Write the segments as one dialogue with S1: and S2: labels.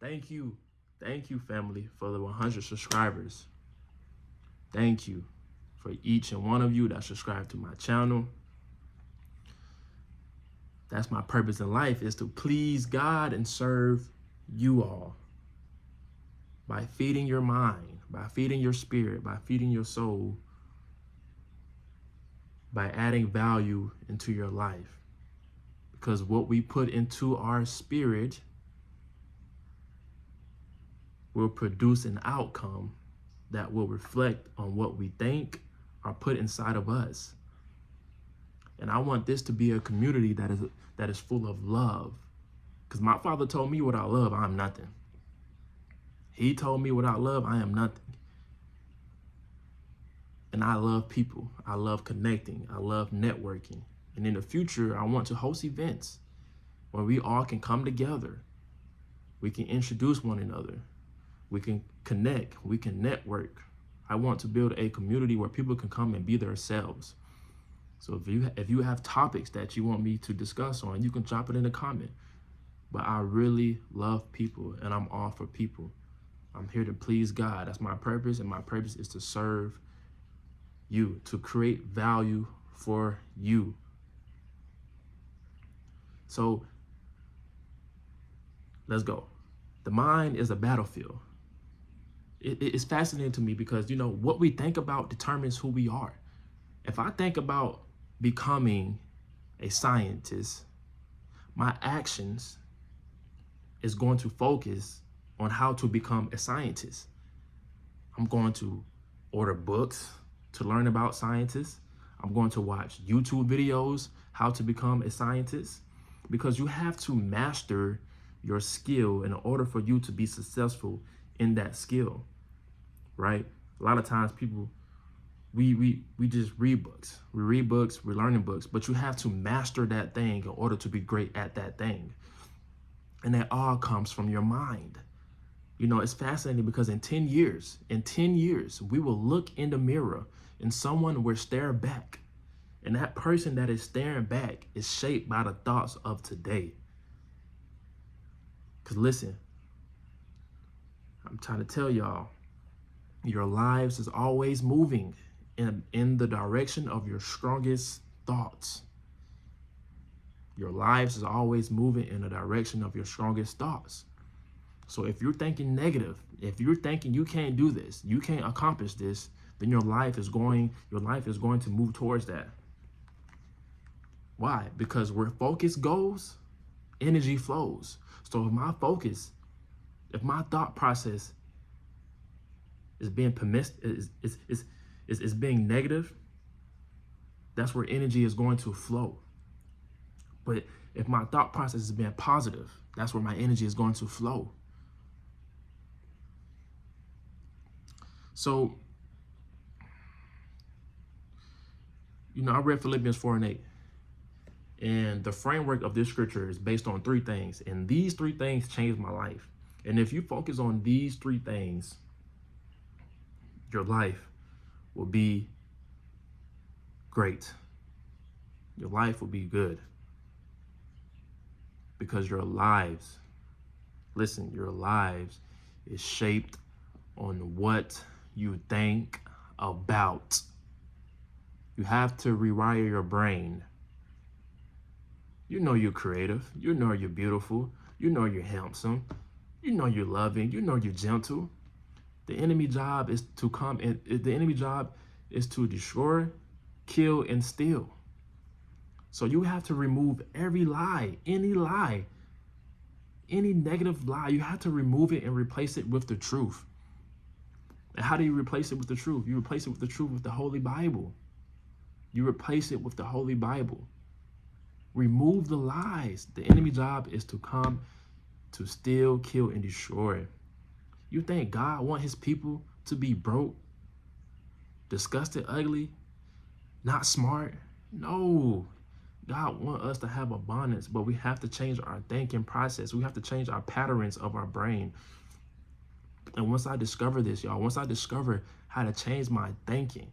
S1: Thank you. Thank you, family, for the 100 subscribers. Thank you for each and one of you that subscribe to my channel. That's my purpose in life, is to please God and serve you all by feeding your mind, by feeding your spirit, by feeding your soul, by adding value into your life. Because what we put into our spirit will produce an outcome that will reflect on what we think or put inside of us. And I want this to be a community that is full of love. Because my father told me without love, I'm nothing. He told me without love, I am nothing. And I love people. I love connecting. I love networking. And in the future, I want to host events where we all can come together. We can introduce one another. We can connect. We can network. I want to build a community where people can come and be themselves. So if you have topics that you want me to discuss on, you can drop it in the comment. But I really love people, and I'm all for people. I'm here to please God. That's my purpose, and my purpose is to serve you, to create value for you. So let's go. The mind is a battlefield. It's fascinating to me because, you know, what we think about determines who we are. If I think about becoming a scientist, my actions is going to focus on how to become a scientist. I'm going to order books to learn about scientists. I'm going to watch YouTube videos, how to become a scientist, because you have to master your skill in order for you to be successful in that skill, right? A lot of times people, we just read books. We read books, we're learning books, but you have to master that thing in order to be great at that thing. And that all comes from your mind. You know, it's fascinating because in 10 years, we will look in the mirror and someone will stare back. And that person that is staring back is shaped by the thoughts of today. Because listen, I'm trying to tell y'all, your lives is always moving in the direction of your strongest thoughts. Your lives is always moving in the direction of your strongest thoughts. So if you're thinking negative, if you're thinking you can't do this, you can't accomplish this, then your life is going to move towards that. Why? Because where focus goes, energy flows. So if my thought process is being is being negative, that's where energy is going to flow. But if my thought process is being positive, that's where my energy is going to flow. So, you know, I read Philippians 4:8. And the framework of this scripture is based on 3 things. And these 3 things changed my life. And if you focus on these 3 things, your life will be great. Your life will be good. Because your lives is shaped on what you think about. You have to rewire your brain. You know you're creative. You know you're beautiful. You know you're handsome. You know you're loving. You know you're gentle. The enemy job is to come and the enemy job is to destroy, kill, and steal. So you have to remove every lie, any negative lie. You have to remove it and replace it with the truth. And how do you replace it with the truth? You replace it with the truth with the Holy Bible. You replace it with the Holy Bible. Remove the lies. The enemy job is to come to steal, kill, and destroy. You think God wants his people to be broke, disgusted, ugly, not smart? No. God wants us to have abundance, but we have to change our thinking process. We have to change our patterns of our brain. And once I discover this, y'all, once I discover how to change my thinking,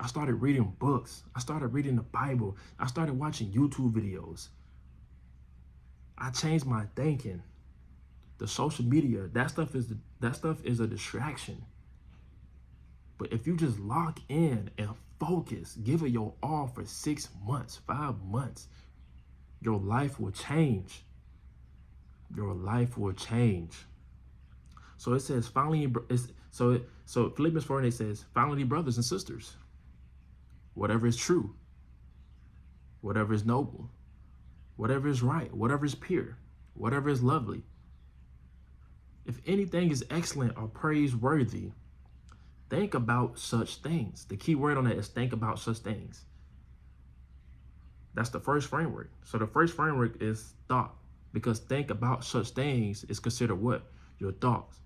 S1: I started reading books. I started reading the Bible. I started watching YouTube videos. I changed my thinking. The social media, that stuff is a distraction. But if you just lock in and focus, give it your all for 6 months, 5 months, your life will change. Your life will change. So it says, finally, so Philippians 4:8 says, finally, brothers and sisters, whatever is true, whatever is noble, whatever is right, whatever is pure, whatever is lovely, if anything is excellent or praiseworthy, think about such things. The key word on that is think about such things. That's the first framework. So the first framework is thought, because think about such things is considered what? Your thoughts.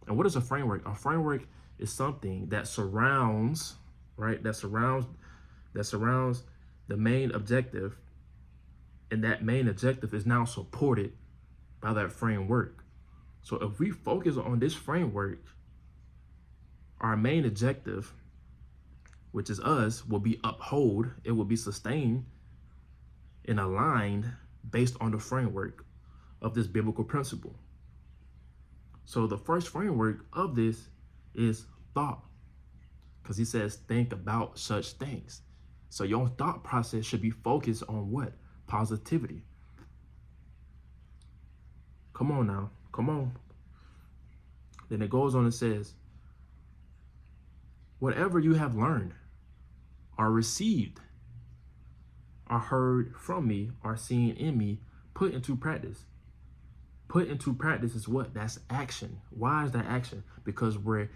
S1: And what is a framework? A framework is something that surrounds, right? That surrounds the main objective, and that main objective is now supported by that framework. So if we focus on this framework, our main objective, which is us, will be upheld, it will be sustained and aligned based on the framework of this biblical principle. So the first framework of this is thought, because he says, think about such things. So your thought process should be focused on what? Positivity. Come on now, come on. Then it goes on and says, whatever you have learned or received or heard from me or seen in me, put into practice. Put into practice is what? That's action. Why is that action? Because where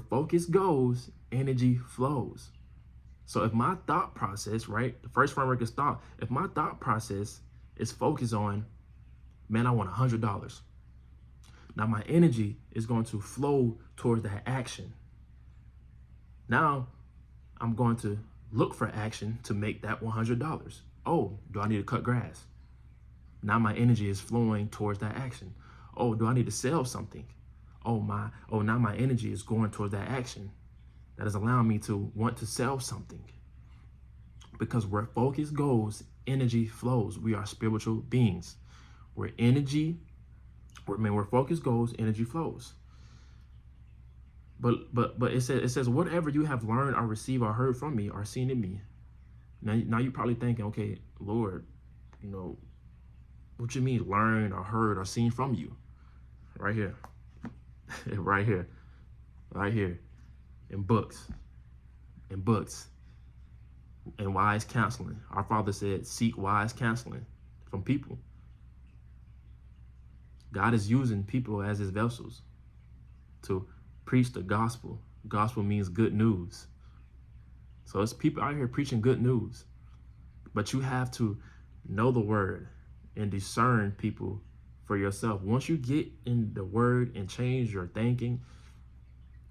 S1: focus goes, energy flows. So if my thought process, right, the first framework is thought. If my thought process is focused on, man, I want $100. Now my energy is going to flow towards that action. Now I'm going to look for action to make that $100. Oh, do I need to cut grass? Now my energy is flowing towards that action. Oh, do I need to sell something? Now my energy is going towards that action. That is allowing me to want to sell something. Because where focus goes, energy flows. We are spiritual beings. Where focus goes, energy flows. But it says whatever you have learned or received or heard from me or seen in me. Now you're probably thinking, okay, Lord, what you mean learned or heard or seen from you? Right here. right here. In books. And wise counseling. Our Father said, seek wise counseling from people. God is using people as his vessels to preach the gospel. Gospel means good news. So it's people out here preaching good news. But you have to know the word and discern people for yourself. Once you get in the word and change your thinking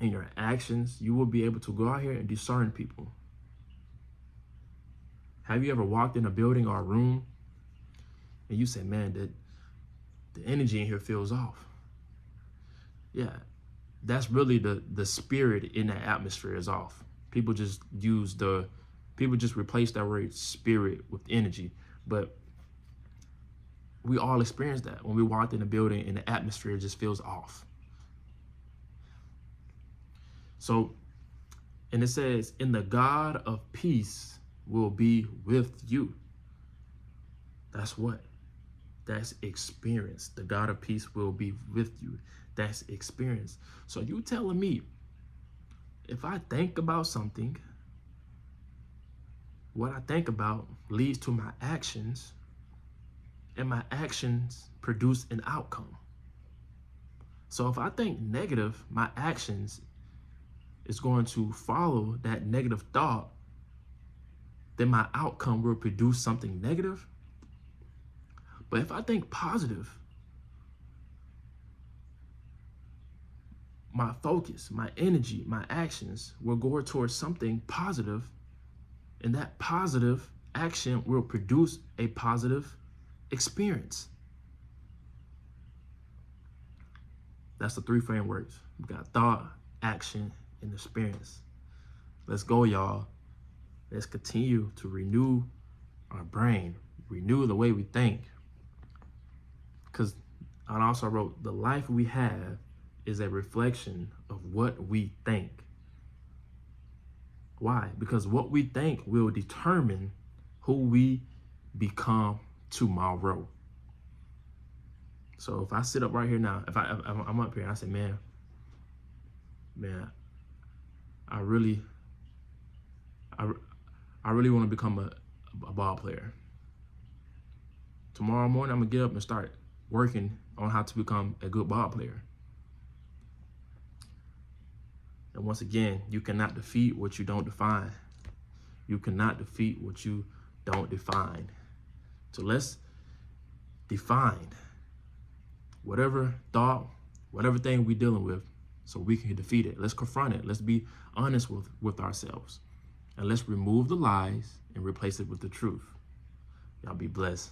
S1: and your actions, you will be able to go out here and discern people. Have you ever walked in a building or a room and you say, man, the energy in here feels off? Yeah, that's really the spirit in that atmosphere is off. People just replace that word spirit with energy. But we all experience that when we walked in a building and the atmosphere just feels off. So, and it says, and the God of peace will be with you. That's what? That's experience. The God of peace will be with you. That's experience. So you telling me, if I think about something, what I think about leads to my actions, and my actions produce an outcome. So if I think negative, my actions is going to follow that negative thought, then my outcome will produce something negative. But if I think positive, my focus, my energy, my actions will go towards something positive, and that positive action will produce a positive experience. That's the three frameworks. We got thought, action, and experience. Let's go, y'all. Let's continue to renew our brain, renew the way we think. Because I also wrote, the life we have is a reflection of what we think. Why? Because what we think will determine who we become tomorrow. So if I sit up right here now, if I'm up here and I say, man, I really want to become a ball player. Tomorrow morning, I'm gonna get up and start working on how to become a good ball player. And once again, you cannot defeat what you don't define. You cannot defeat what you don't define. So let's define whatever thought, whatever thing we're dealing with, so we can defeat it. Let's confront it. Let's be honest with ourselves. And let's remove the lies and replace it with the truth. Y'all be blessed.